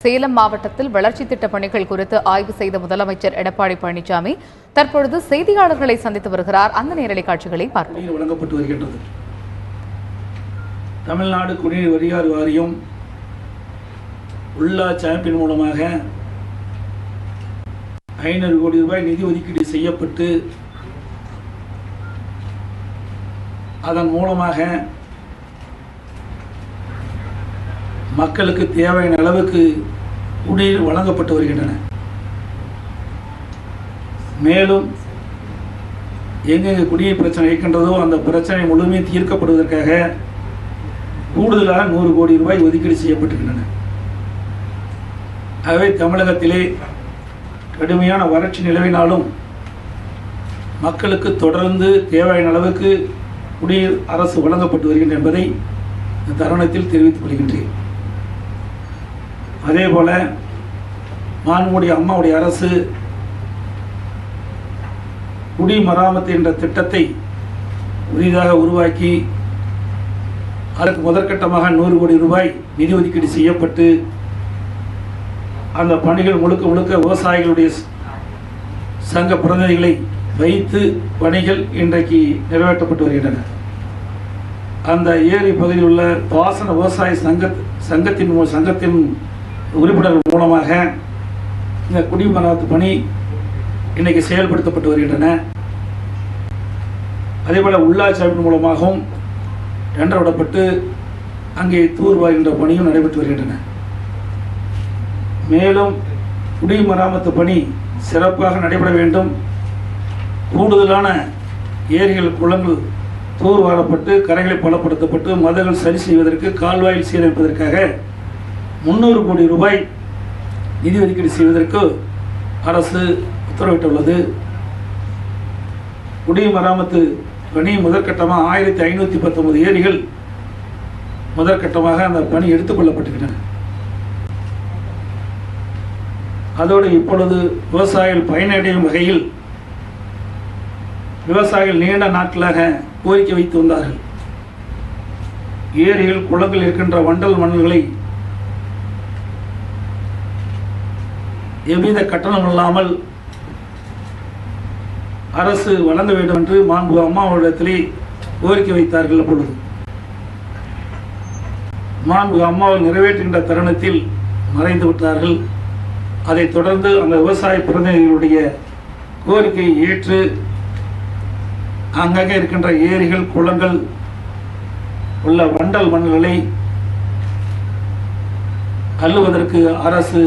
சேலம் மாவட்டத்தில் வளர்ச்சி திட்ட பணிகள் குறித்து ஆய்வு செய்த முதலமைச்சர் எடப்பாடி பழனிசாமி தற்பொழுது செய்தியாளர்களை சந்தித்து வருகிறார். அந்த நேரலை காட்சிகளை பார்ப்போம். வழங்கப்பட்டு வருகின்றது. தமிழ்நாடு குடிநீர் வடிகால் வாரியம் உள்ளாட்சி அமைப்பின் மூலமாக 500 கோடி ரூபாய் நிதி ஒதுக்கீடு செய்யப்பட்டு அதன் மூலமாக மக்களுக்கு தேவையான அளவுக்கு குடிநீர் வழங்கப்பட்டு வருகின்றன. மேலும் எங்கெங்கே குடிநீர் பிரச்சனை இருக்கின்றதோ அந்த பிரச்சனை முழுமையும் தீர்க்கப்படுவதற்காக கூடுதலாக 100 கோடி ரூபாய் ஒதுக்கீடு செய்யப்பட்டிருக்கின்றன. ஆகவே தமிழகத்திலே கடுமையான வறட்சி நிலவினாலும் மக்களுக்கு தொடர்ந்து தேவையான அளவுக்கு குடிநீர் அரசு வழங்கப்பட்டு வருகின்றன என்பதை இந்த தருணத்தில் தெரிவித்துக் கொள்கின்றேன். அதே போல மாண்புமிகு அம்மாவுடைய அரசு குடிமராமத்து என்ற திட்டத்தை புதிதாக உருவாக்கி அதற்கு முதற்கட்டமாக 100 கோடி ரூபாய் நிதி ஒதுக்கீடு செய்யப்பட்டு அந்த பணிகள் முழுக்க விவசாயிகளுடைய சங்க பிரதிநிதிகளை வைத்து பணிகள் இன்றைக்கு நிறைவேற்றப்பட்டு வருகின்றன. அந்த ஏரி பகுதியில் உள்ள பாசன விவசாய சங்கத்தின் உறுப்பினர்கள் மூலமாக இந்த குடிமராமத்து பணி இன்றைக்கு செயல்படுத்தப்பட்டு வருகின்றன. அதேபோல் உள்ளாட்சி அமைப்பின் மூலமாகவும் டெண்டர் விடப்பட்டு அங்கே தூர்வாருகின்ற பணியும் நடைபெற்று வருகின்றன. மேலும் குடிமராமத்து பணி சிறப்பாக நடைபெற வேண்டும். கூடுதலான ஏரிகள் குளங்கள் தூர்வாரப்பட்டு கரைகளை பலப்படுத்தப்பட்டு மதங்கள் சரி செய்வதற்கு கால்வாயில் சீரமைப்பதற்காக 300 கோடி ரூபாய் நிதி ஒதுக்கீடு செய்வதற்கு அரசு உத்தரவிட்டுள்ளது. குடிமராமத்து பணி முதற்கட்டமாக 1519 ஏரிகள் முதற்கட்டமாக அந்த பணி எடுத்துக்கொள்ளப்பட்டிருக்கின்றன. அதோடு இப்பொழுது விவசாயிகள் பயனடையும் வகையில் விவசாயிகள் நீண்ட நாட்களாக கோரிக்கை வைத்து வந்தார்கள். ஏரிகள் குளங்கள் இருக்கின்ற வண்டல் மணல்களை எவ்வித கட்டணம் இல்லாமல் அரசு வழங்க வேண்டும் என்று மாண்புமிகு அம்மாவிடத்திலே கோரிக்கை வைத்தார்கள். அப்பொழுது மாண்புமிகு அம்மாவை நிறைவேற்றுகின்ற தருணத்தில் மறைந்து விட்டார்கள். அதைத் தொடர்ந்து அந்த விவசாய பிரதிநிதிகளுடைய கோரிக்கையை ஏற்று அங்கங்கே இருக்கின்ற ஏரிகள் குளங்கள் உள்ள வண்டல் மணல்களை அள்ளுவதற்கு அரசு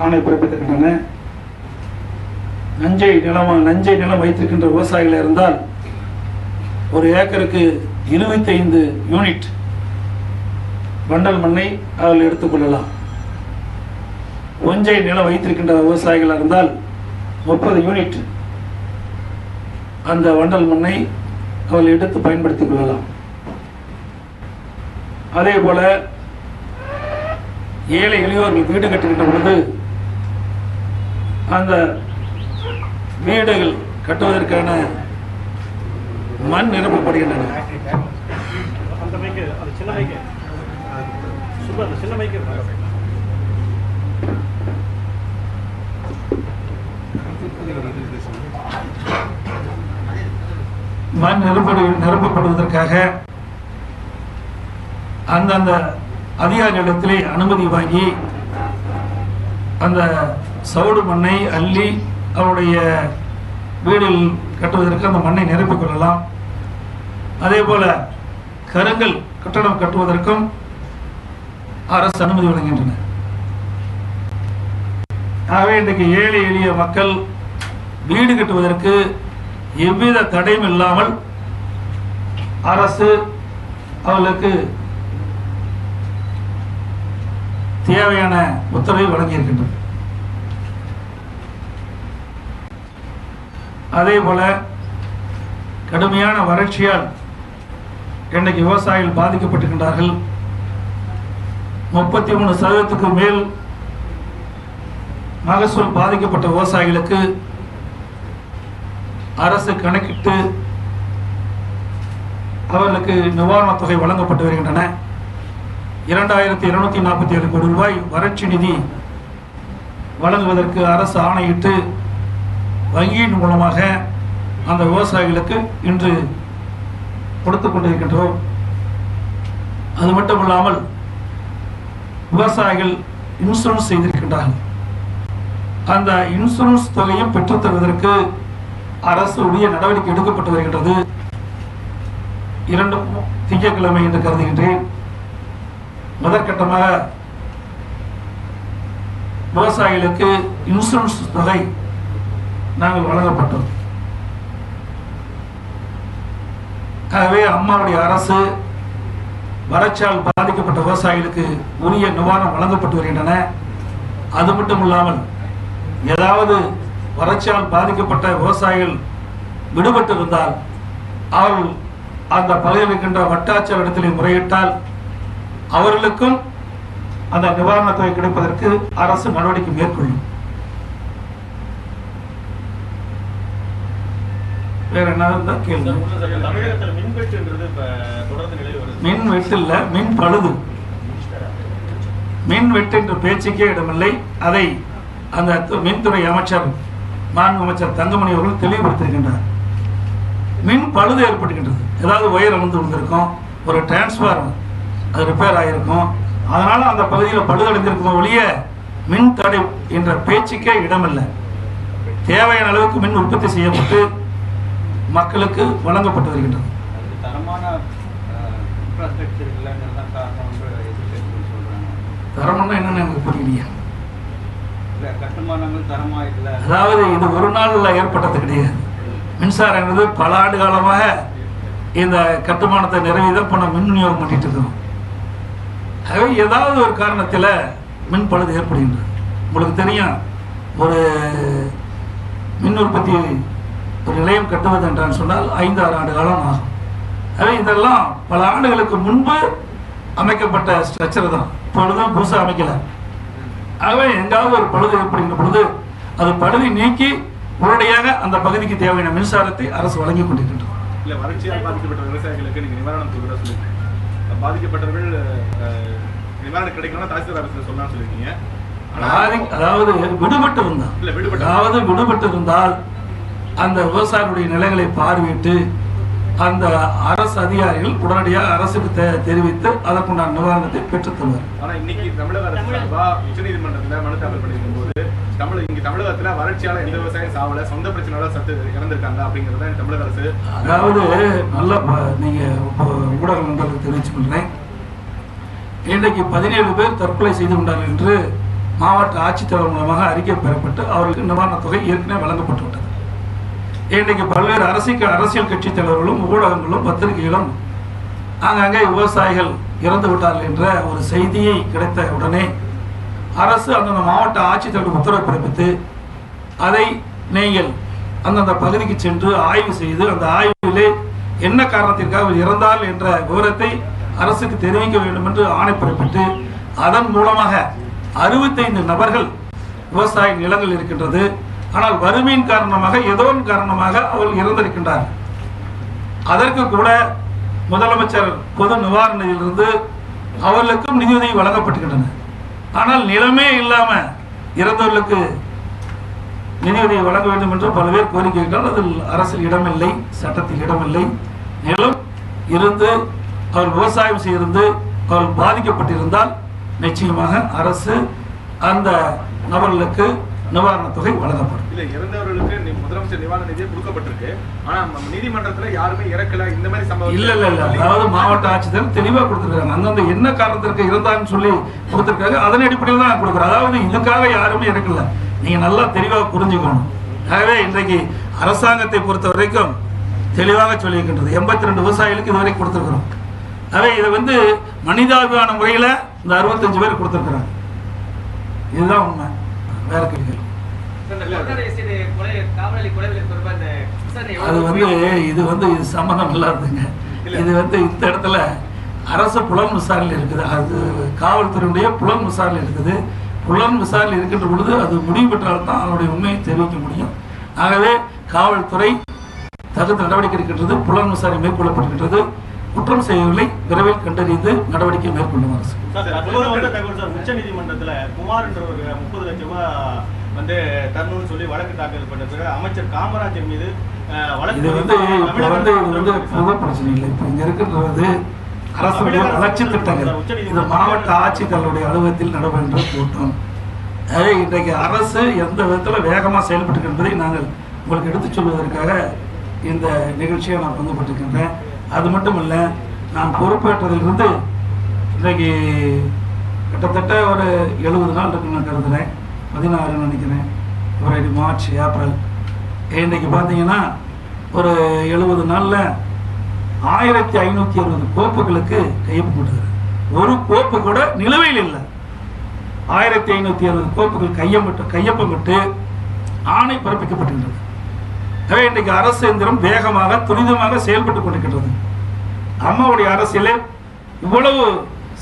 ஆணை பிறப்பித்திருக்கின்றன. நஞ்சை நிலம் வைத்திருக்கின்ற விவசாயிகள் இருந்தால் ஒரு ஏக்கருக்கு 25 யூனிட் வண்டல் மண்ணை அவர்கள் எடுத்துக்கொள்ளலாம். கொஞ்சை நிலம் வைத்திருக்கின்ற விவசாயிகள் இருந்தால் 30 யூனிட் அந்த வண்டல் மண்ணை அவர்கள் எடுத்து பயன்படுத்திக் கொள்ளலாம். அதே போல ஏழை எளியோர்கள் வீடு கட்டுகின்ற பொழுது அந்த வீடுகள் கட்டுவதற்கான மண் நிரப்பப்படுகின்றன. மண் நிரப்பப்படுவதற்காக அந்தந்த அதிகாரிகளிடத்திலே அனுமதி வாங்கி அந்த சவுடு மண்ணை அள்ளி அவருடைய வீடில் கட்டுவதற்கு அந்த மண்ணை நிரப்பிக் கொள்ளலாம். அதே போல கருங்கல் கட்டடம் கட்டுவதற்கும் அரசு அனுமதி வழங்குகின்றன. ஆகவே இன்றைக்கு ஏழை எளிய மக்கள் வீடு கட்டுவதற்கு எவ்வித தடையும் இல்லாமல் அரசு அவர்களுக்கு தேவையான உத்தரவை வழங்கியிருக்கின்றது. அதே போல கடுமையான வறட்சியால் இன்றைக்கு விவசாயிகள் பாதிக்கப்பட்டிருக்கின்றார்கள். 33% மேல் மகசூல் பாதிக்கப்பட்ட விவசாயிகளுக்கு அரசு கணக்கிட்டு அவர்களுக்கு நிவாரணத் தொகை வழங்கப்பட்டு வருகின்றன. 2247 கோடி ரூபாய் வறட்சி நிதி வழங்குவதற்கு அரசு ஆணையிட்டு வங்கியின் மூலமாக அந்த விவசாயிகளுக்கு இன்று கொடுத்து கொண்டிருக்கின்றோம். அது மட்டுமில்லாமல் விவசாயிகள் இன்சூரன்ஸ் செய்திருக்கின்றார்கள். அந்த இன்சூரன்ஸ் தொகையும் பெற்றுத் தருவதற்கு அரசு உரிய நடவடிக்கை எடுக்கப்பட்டு வருகின்றது. 2 திங்கட்கிழமை என்று கருதுகின்றேன். முதற்கட்டமாக விவசாயிகளுக்கு இன்சூரன்ஸ் தொகை நாங்கள் வழங்கப்பட்டோம். ஆகவே அம்மாவுடைய அரசு வறட்சியால் பாதிக்கப்பட்ட விவசாயிகளுக்கு உரிய நிவாரணம் வழங்கப்பட்டு வருகின்றன. அது மட்டும் இல்லாமல் ஏதாவது வறட்சியால் பாதிக்கப்பட்ட விவசாயிகள் விடுபட்டு இருந்தால் அவர்கள் அந்த பகுதியில் இருக்கின்ற வட்டாட்சியர் இடத்திலே முறையிட்டால் அவர்களுக்கும் அந்த நிவாரண தொகை கிடைப்பதற்கு அரசு நடவடிக்கை மேற்கொள்ளும். வேற என்ன கேள்வி? மின் வெட்டு இல்ல, மின் பழுது. மின் வெட்டு என்ற பேச்சுக்கே இடமில்லை. அதை அந்த மின்துறை அமைச்சர் மாண்பு அமைச்சர் தங்கமணி அவர்கள் தெளிவுபடுத்தியிருக்கின்றார். மின் பழுது ஏற்படுகின்றது. ஏதாவது ஒயர் அமர்ந்து விழுந்திருக்கும், ஒரு டிரான்ஸ்பார்மர் அது ரிப்பேர் ஆகியிருக்கும், அதனால அந்த பகுதியில் பழுதடைந்திருக்கும் ஒழிய மின் தடை என்ற பேச்சுக்கே இடமில்லை. தேவையான அளவுக்கு மின் உற்பத்தி செய்யப்பட்டு மக்களுக்கு வழங்கப்பட்டு வருகின்றது. தரம்னா என்னன்னு எனக்கு புரியலையா? அதாவது இது ஒரு நாள்ல ஏற்பட்டது கிடையாது. மின்சாரம் என்பது பல ஆண்டு காலமாக இந்த கட்டுமானத்தை நிறைவேற்ற பண்ண மின் விநியோகம் பண்ணிட்டு இருக்கோம். ஆகவே ஏதாவது ஒரு காரணத்தில் மின் பழுது ஏற்படுகின்றது. உங்களுக்கு தெரியும், ஒரு மின் உற்பத்தி ஒரு நிலையம் கட்டுவது என்றான்னு சொன்னால் 5-6 ஆண்டு காலம் ஆகும். ஆகவே இதெல்லாம் பல ஆண்டுகளுக்கு முன்பு அமைக்கப்பட்ட ஸ்ட்ரக்சர் தான், இப்பொழுதும் புதுசாக அமைக்கல. ஆகவே எங்காவது ஒரு பழுது ஏற்படுகின்ற பொழுது அது பழுதை நீக்கி உடனடியாக அந்த பகுதிக்கு தேவையான மின்சாரத்தை அரசு வழங்கி கொண்டிருக்கின்றது. இல்ல, வறட்சியால் பாதிக்கப்பட்ட விவசாயிகளுக்கு நீங்க நிவாரணம் கொடுக்க சொல்லுங்க. பாதிக்கப்பட்டவர்கள் நிவாரணம் கிடைக்கணும்னா தாசில்தார் அரசு சொல்லலாம் சொல்லிருக்கீங்க. அதாவது விடுபட்டு இருந்தால், அதாவது விடுபட்டு இருந்தால் அந்த விவசாயிகளுடைய நிலைகளை பார்வையிட்டு அந்த அரசு அதிகாரிகள் உடனடியாக அரசுக்கு தெரிவித்து அதற்குண்டான நிவாரணத்தை பெற்றுத் தருவார். ஆனா இன்னைக்கு தமிழக அரசு உச்சநீதிமன்றத்தில் மனு தாக்கல் பண்ணிருக்கும் போது தமிழகத்துல வறட்சியால எந்த விவசாயம் சாவல, சொந்த பிரச்சனையால சத்து இறந்திருக்காங்க அப்படிங்கறத தமிழக அரசு. அதாவது நல்ல நீங்க ஊடக நண்பர்களுக்கு தெரிவித்துக் கொள்கிறேன். இன்றைக்கு 17 பேர் தற்கொலை செய்து கொண்டார்கள் என்று மாவட்ட ஆட்சித்தலைவர் மூலமாக அறிக்கை பெறப்பட்டு அவர்களுக்கு நிவாரணத் தொகை ஏற்கனவே வழங்கப்பட்டு விட்டது. இன்றைக்கு பல்வேறு அரசியல் கட்சி தலைவர்களும் ஊடகங்களும் பத்திரிகைகளும் ஆங்காங்கே விவசாயிகள் இறந்து விட்டார்கள் என்ற ஒரு செய்தியை கிடைத்த உடனே அரசு அந்தந்த மாவட்ட ஆட்சித்தலைவர் உத்தரவு பிறப்பித்து அதை நீங்கள் அந்தந்த பகுதிக்கு சென்று ஆய்வு செய்து அந்த ஆய்விலே என்ன காரணத்திற்காக இறந்தார் என்ற விவரத்தை அரசுக்கு தெரிவிக்க வேண்டும் என்று ஆணை பிறப்பித்து அதன் மூலமாக 65 நபர்கள் விவசாய நிலங்கள் இருக்கின்றது. ஆனால் வறுமையின் காரணமாக ஏதோ காரணமாக அவர்கள் இறந்திருக்கின்றார்கள். அதற்கு கூட முதலமைச்சர் பொது நிவாரண நிதியிலிருந்து அவர்களுக்கும் நிதியுதவி வழங்கப்பட்டுகின்றன. ஆனால் நிலமே இல்லாம இறந்தவர்களுக்கு நிதியுதவி வழங்க வேண்டும் என்று பல்வேறு கோரிக்கைகள். அதில் அரசில் இடமில்லை, சட்டத்தில் இடமில்லை. நிலம் இருந்து அவர் விவசாயம் செய்திருந்து அவர்கள் பாதிக்கப்பட்டிருந்தால் நிச்சயமாக அரசு அந்த நபர்களுக்கு நிவாரணத் தொகை வழங்கப்படும். இல்ல, இறந்தவர்களுக்கு முதலமைச்சர் நிவாரண நிதியை கொடுக்கப்பட்டிருக்கு. ஆனா நீதிமன்றத்துல யாருமே இறக்கல இந்த மாதிரி சம்பவம் இல்ல. அதாவது மாவட்ட ஆட்சித்தலைவர் தெளிவா கொடுத்திருக்காங்க. அந்தந்த என்ன காரணத்திற்கு இருந்தான்னு சொல்லி கொடுத்திருக்காங்க. அதன் அடிப்படையில் தான் கொடுக்குறோம். அதாவது இதுக்காக யாருமே இறக்கல. நீங்க நல்லா தெளிவாக புரிஞ்சுக்கணும். ஆகவே இன்றைக்கு அரசாங்கத்தை பொறுத்த வரைக்கும் தெளிவாக சொல்லியிருக்கின்றது. 82 விவசாயிகளுக்கு இதுவரை கொடுத்திருக்கிறோம். ஆகவே இதை மனிதாபிமான முறையில இந்த 65 பேர் கொடுத்திருக்கிறாங்க. இதுதான் உண்மை. வேற கேள்வி இது சம்பந்தம் இல்லாதுங்க. இது இந்த இடத்துல அரசு புலன் விசாரணை இருக்குது. அது காவல்துறையுடைய புலன் விசாரணை இருக்குது. புலன் விசாரணை இருக்கின்ற பொழுது அது முடிவு பெற்றால்தான் அதனுடைய உண்மையை தெரிவிக்க முடியும். ஆகவே காவல்துறை தகுந்த நடவடிக்கை இருக்கின்றது. புலன் விசாரணை மேற்கொள்ளப்படுகின்றது. குற்றம் செய்யவில்லை விரைவில் கண்டறிந்து நடவடிக்கை மேற்கொள்ளும் அரசு. உச்சநீதிமன்றத்தில் குமார் என்ற ஒரு 30 லட்சம் ரூபாய் வந்து தரணும்னு சொல்லி வழக்கு தாக்கல் பண்ண பிறகு அமைச்சர் காமராஜர் மீது இது வந்து பொது பிரச்சனை இல்லை. இப்போ இங்க இருக்கிறது அரசுடைய வளர்ச்சி திட்டங்கள். இது மாவட்ட ஆட்சித்தலைவருடைய அலுவலகத்தில் நடைபெறுகின்ற கூட்டம். எனவே இன்றைக்கு அரசு எந்த விதத்தில் வேகமாக செயல்பட்டு என்பதை நாங்கள் உங்களுக்கு எடுத்துச் சொல்வதற்காக இந்த நிகழ்ச்சியை நான் பங்குபட்டிருக்கின்றேன். அது மட்டும் இல்லை, நான் பொறுப்பேற்றதிலிருந்து இன்றைக்கு கிட்டத்தட்ட ஒரு 70 நாள் இருக்குன்னு நான் கருதுகிறேன். 16 நினைக்கிறேன். பிப்ரவரி, மார்ச், ஏப்ரல். இன்றைக்கு பார்த்தீங்கன்னா ஒரு 70 நாளில் 1560 கோப்புகளுக்கு கையொப்பம். ஒரு கோப்பு கூட நிலுவையில் இல்லை. 1560 கோப்புகள் கையொப்பமிட்டு ஆணை பிறப்பிக்கப்பட்டுள்ளது. எனவே இன்றைக்கு அரசு எந்திரம் வேகமாக துரிதமாக செயல்பட்டுக் கொண்டிருக்கின்றது. அம்மாவுடைய அரசியலே இவ்வளவு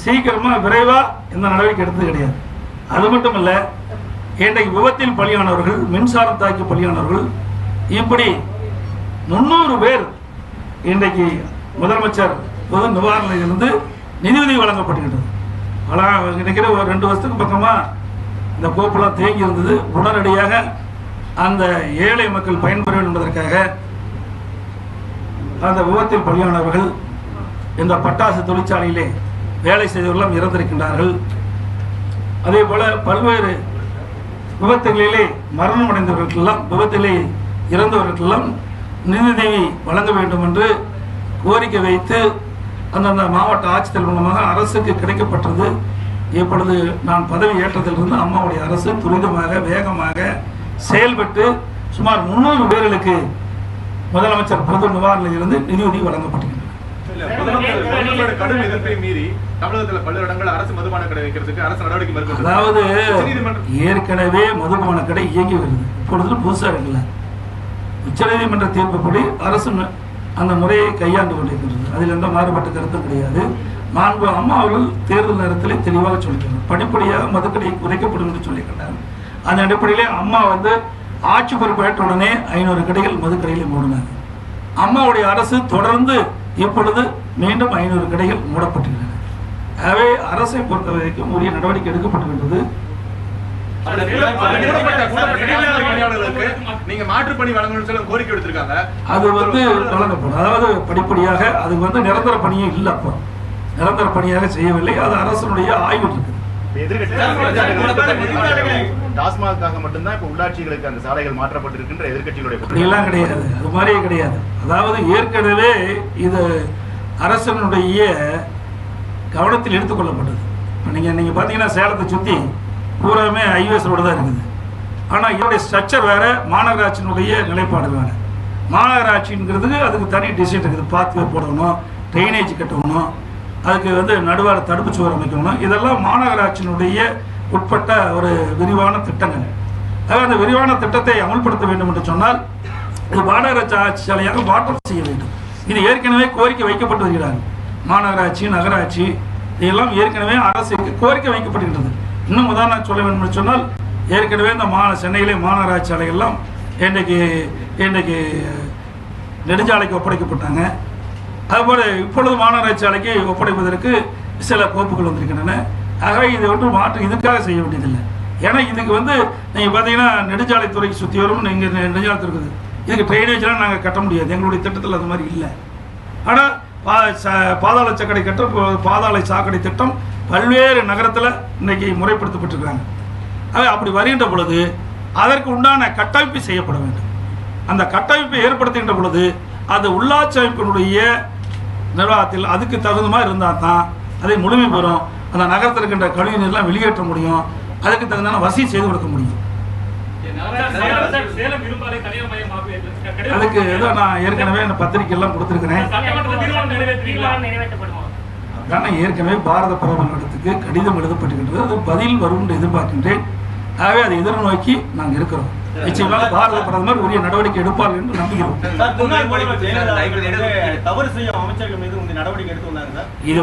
சீக்கிரமா விரைவா எந்த நடவடிக்கை எடுத்தது கிடையாது. அது மட்டுமல்ல, இன்றைக்கு விபத்தில் பலியானவர்கள், மின்சாரம் தாக்கி பலியானவர்கள், இப்படி 300 பேர் இன்றைக்கு முதலமைச்சர் பொது நிவாரணத்திலிருந்து நிதியுதவி வழங்கப்படுகின்றது. நினைக்கிற ஒரு 2 வருஷத்துக்கு பக்கமா இந்த கோப்பெல்லாம் தேங்கி இருந்தது. உடனடியாக அந்த ஏழை மக்கள் பயன்பெற வேண்டும் என்பதற்காக அந்த விபத்தில் பலியானவர்கள், இந்த பட்டாசு தொழிற்சாலையிலே வேலை செய்தவர்களும் இறந்திருக்கின்றார்கள். அதே போல பல்வேறு விபத்துகளிலே மரணம் அடைந்தவர்களுக்கெல்லாம், விபத்திலே இறந்தவர்களுக்கெல்லாம் நிதியுதவி வழங்க வேண்டும் என்று கோரிக்கை வைத்து அந்தந்த மாவட்ட ஆட்சித்தலைவர் மூலமாக அரசுக்கு கிடைக்கப்பட்டது. இப்பொழுது நான் பதவி ஏற்றதிலிருந்து அம்மாவுடைய அரசு துரிதமாக வேகமாக செயல்பட்டு சுமார் 300 பேர்களுக்கு முதலமைச்சர் பொது நிவாரணத்திலிருந்து நிதியுதவி வழங்கப்பட்டிருக்கிறது. கடும் எதிர்ப்பை மீறி தமிழகத்தில் பல்வேறு இடங்கள் அரசு மதுபான கடை வைக்கிறதுக்கு அரசு நடவடிக்கை மேற்கொண்டு, அதாவது ஏற்கனவே மதுபான கடை இயங்கி வருது. இப்பொழுது புதுசாக இருக்குல்ல, உச்சநீதிமன்ற தீர்ப்புப்படி அரசு அந்த முறையை கையாண்டு கொண்டிருக்கிறது. அதில் எந்த மாறுபட்ட கருத்தும் கிடையாது. மாண்பு அம்மா அவர்கள் தேர்தல் நேரத்தில் தெளிவாக சொல்லியிருக்கிறார், படிப்படியாக மதுக்கடை குறைக்கப்படும் என்று சொல்லியிருக்கிறார். அந்த அடிப்படையிலே அம்மா ஆட்சி பொறுப்பேற்ற உடனே 500 கடைகள் மதுக்கடையில் மூடினாங்க. அம்மாவுடைய அரசு தொடர்ந்து இப்பொழுது மீண்டும் 500 கடைகள் மூடப்பட்டுள்ளன. ஆகவே அரசை பொறுத்த வரைக்கும் உரிய நடவடிக்கை எடுக்கப்பட்டுள்ளது. நீங்க மாற்றுப்பணி வழங்கணும்னு சொல்லி கோரிக்கை எடுத்திருக்காங்க. அது வழங்கப்படும். அதாவது படிப்படியாக அது நிரந்தர பணியே இல்லை. அப்போ நிரந்தர பணியாக செய்யவில்லை. அது அரசனுடைய ஆய்வு இருக்குது. டாஸ்மாகாக மட்டும்தான் இப்ப உள்ளாட்சிகளுக்கு அந்த சாலைகள் மாற்றப்பட்டிருக்கின்ற எதிர்கட்சிகளுடைய அப்படியெல்லாம் கிடையாது. அது மாதிரியே கிடையாது. அதாவது ஏற்கனவே இது அரசனுடைய கவனத்தில் எடுத்துக்கொள்ளப்பட்டது. நீங்க பாத்தீங்கன்னா சேலத்தை சுத்தி பூராமே ஹைவேஸ் ரோடு தான் இருக்குது. ஆனால் இதனுடைய ஸ்ட்ரக்சர் வேற, மாநகராட்சியினுடைய நிலைப்பாடு வேற. மாநகராட்சிங்கிறதுக்கு அதுக்கு தனி டிசைன் இருக்குது. பாத்வே போடணும், ட்ரைனேஜ் கட்டணும், அதுக்கு நடுவார தடுப்பு சுவர் அமைக்கணும். இதெல்லாம் மாநகராட்சியினுடைய உட்பட்ட ஒரு விரிவான திட்டங்கள். அதாவது அந்த விரிவான திட்டத்தை அமல்படுத்த வேண்டும் என்று சொன்னால் இது மாநகராட்சி ஆட்சி சாலையாக மாற்றம் செய்ய வேண்டும். இது ஏற்கனவே கோரிக்கை வைக்கப்பட்டு வருகிறார்கள். மாநகராட்சி, நகராட்சி இதெல்லாம் ஏற்கனவே அரசுக்கு கோரிக்கை வைக்கப்படுகின்றது. இன்னும் உதாரணம் சொல்ல வேண்டும் என்று சொன்னால், ஏற்கனவே இந்த சென்னையிலே மாநகராட்சி சாலைகள்லாம் இன்றைக்கு நெடுஞ்சாலைக்கு ஒப்படைக்கப்பட்டாங்க. அதுபோல இப்பொழுது மாநகராட்சி சாலைக்கு ஒப்படைப்பதற்கு சில கோப்புகள் வந்திருக்கின்றன. ஆகவே இது மாற்று இதுக்காக செய்ய வேண்டியதில்லை. ஏன்னா இதுக்கு நீங்கள் பார்த்தீங்கன்னா நெடுஞ்சாலைத்துறைக்கு சுற்றி வரும் இங்கே நெடுஞ்சாலைத்துறை இருக்குது. இதுக்கு ட்ரைனேஜ்லாம் நாங்கள் கட்ட முடியாது. எங்களுடைய திட்டத்தில் அது மாதிரி இல்லை. ஆனால் பாதாள சாக்கடை பாதாள சாக்கடை திட்டம் பல்வேறு நகரத்தில் இன்னைக்கு முறைப்படுத்தப்பட்டிருக்கிறாங்க. அப்படி வருகின்ற பொழுது அதற்கு உண்டான கட்டமைப்பு செய்யப்பட வேண்டும். அந்த கட்டமைப்பை ஏற்படுத்துகின்ற பொழுது அது உள்ளாட்சி அமைப்பினுடைய நிர்வாகத்தில் அதுக்கு தகுந்த மாதிரி இருந்தால் தான் அதை முழுமை பெறும். அந்த நகரத்தில் இருக்கின்ற கழிவு நீர்லாம் வெளியேற்ற முடியும். அதுக்கு தகுந்தான வசதி செய்து கொடுக்க முடியும். அதுக்கு ஏதோ நான் ஏற்கனவே பத்திரிகை எல்லாம் கொடுத்திருக்கிறேன். ஏற்கனவே பாரத பிரதமரிடத்துக்கு கடிதம் எழுதப்பட்டிருக்கின்றது. அது பதில் வரும் என்று எதிர்பார்க்கின்றேன். ஆகவே அதை எதிர்நோக்கி நாங்கள் இருக்கிறோம். நிச்சயமாக பாரத பிரதமர் உரிய நடவடிக்கை எடுப்பார் என்று நம்புகிறோம். இது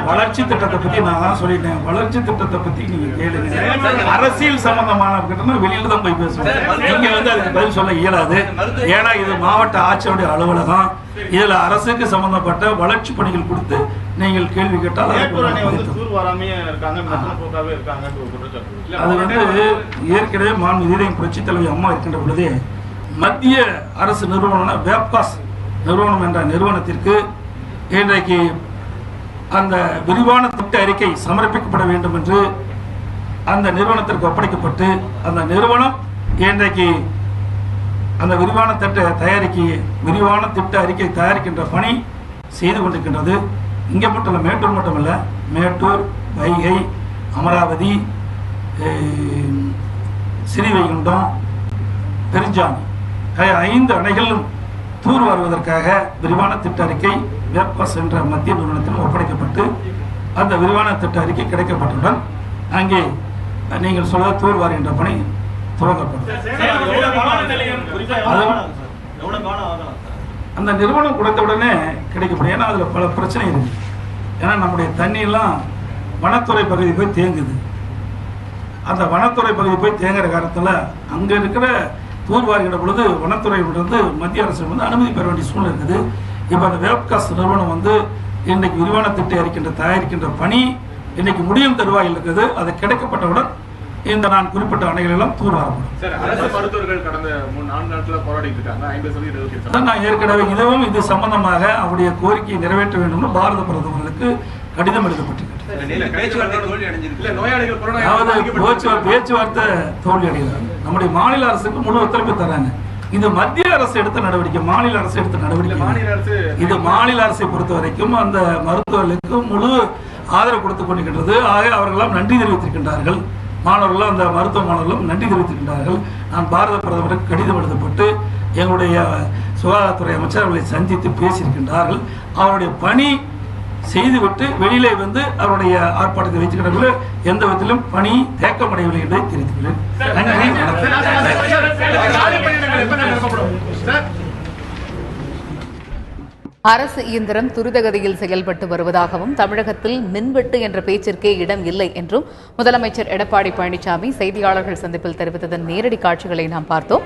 வளர்ச்சி திட்டத்தை பத்தி நான் சொல்லிட்டேன். வளர்ச்சி திட்டத்தை பத்தி நீங்க கேளுங்க. அரசியல் சம்பந்தமான வெளியில தான் போய் பேசுவோம். நீங்க அதுக்கு பதில் சொல்ல இயலாது. ஏன்னா இது மாவட்ட ஆட்சியருடைய அலுவலகம். இதுல அரசுக்கு சம்பந்தப்பட்ட வளர்ச்சி பணிகள் கொடுத்து நீங்கள் கேள்வி கேட்டால் மேட்டூர் அணை வந்து தூர் வாராமையே இருக்காங்க, மெத்தன போக்காவே இருக்காங்க குற்றச்சாட்டு. அது வந்து ஏற்கனவே மாண்பு இதயம் புரட்சி தலைவி அம்மா இருக்கின்ற பொழுதே மத்திய அரசு நிறுவனமான வேப்காஸ் நிறுவனம் என்ற நிறுவனத்திற்கு இன்றைக்கு அந்த விரிவான திட்ட அறிக்கை சமர்ப்பிக்கப்பட வேண்டும் என்று அந்த நிறுவனத்திற்கு ஒப்படைக்கப்பட்டு அந்த நிறுவனம் இன்றைக்கு அந்த விரிவான திட்ட அறிக்கை தயாரிக்கின்ற பணி செய்து கொண்டிருக்கின்றது. இங்கே மட்டும் இல்லை, மேட்டூர் மட்டும் இல்லை, மேட்டூர், வைகை, அமராவதி, ஸ்ரீவைகுண்டம், பெருஞ்சாணி 5 அணைகளும் தூர் வருவதற்காக விரிவான திட்ட அறிக்கை வேப்காஸ் என்ற மத்திய நிறுவனத்தில் ஒப்படைக்கப்பட்டு அந்த விரிவான திட்ட அறிக்கை கிடைக்கப்பட்டவுடன் அங்கே நீங்கள் சொல்ல தூர் வாருகின்ற பணி துவங்கப்படும். அந்த நிறுவனம் கொடுத்தவுடனே கிடைக்கப்படும். ஏன்னா அதில் பல பிரச்சனை இருக்கு. ஏன்னா நம்முடைய தண்ணியெல்லாம் வனத்துறை பகுதி போய் தேங்குது. அந்த வனத்துறை பகுதி போய் தேங்குற காலத்தில் அங்கே இருக்கிற தூர் வாருகின்ற பொழுது வனத்துறையிலிருந்து மத்திய அரசு வந்து அனுமதி பெற வேண்டிய சூழ்நிலை இருக்குது. இப்போ அந்த வேப்காஸ் நிறுவனம் வந்து இன்னைக்கு விரிவான திட்ட தயாரிக்கின்ற பணி இன்னைக்கு முடியும் தருவாயில் இருக்குது. அது கிடைக்கப்பட்டவுடன் இந்த நான் குறிப்பிட்ட அணைகள் எல்லாம் தூர் வரப்படும். அரசு மருத்துவர்கள் கடந்த 4 நாட்களா போராடிட்டு இருக்காங்க. 50% நான் ஏற்கனவே இது சம்பந்தமாக அவருடைய கோரிக்கையை நிறைவேற்ற வேண்டும் பாரத பிரதமர்களுக்கு கடிதம் எழுதப்பட்டிருக்கிறது. பேச்சுவார்த்தை தோல்வி அடைகிறாங்க. நம்முடைய மாநில அரசுக்கு முழு ஒத்துழைப்பு தராங்க. இது மத்திய அரசு எடுத்த நடவடிக்கை, மாநில அரசு எடுத்த நடவடிக்கை. இது மாநில அரசை பொறுத்த வரைக்கும் அந்த மருத்துவர்களுக்கு முழு ஆதரவு கொடுத்துக் கொண்டிருக்கின்றது. ஆக அவர்களெல்லாம் நன்றி தெரிவித்திருக்கின்றார்கள். மாணவர்களும் அந்த மருத்துவ மாணவர்களும் நன்றி தெரிவித்திருக்கின்றார்கள். நான் பாரத பிரதமருக்கு கடிதம் எழுதப்பட்டு எங்களுடைய சுகாதாரத்துறை அமைச்சர் அவர்களை சந்தித்து பேசியிருக்கின்றார்கள். அவருடைய பணி செய்துவிட்டு வெளியிலே வந்து அவருடைய ஆர்ப்பாட்டத்தை வைத்துக்கிறார்கள். எந்த விதத்திலும் பணி தேக்கமடையவில்லை என்பதை தெரிவித்துள்ளேன். அரசு இயந்திரம் துரிதகதியில் செயல்பட்டு வருவதாகவும் தமிழகத்தில் மின்வெட்டு என்ற பேச்சிற்கே இடம் இல்லை என்றும் முதலமைச்சர் எடப்பாடி பழனிசாமி செய்தியாளர்கள் சந்திப்பில் தெரிவித்ததன் நேரடி காட்சிகளை நாம் பார்த்தோம்.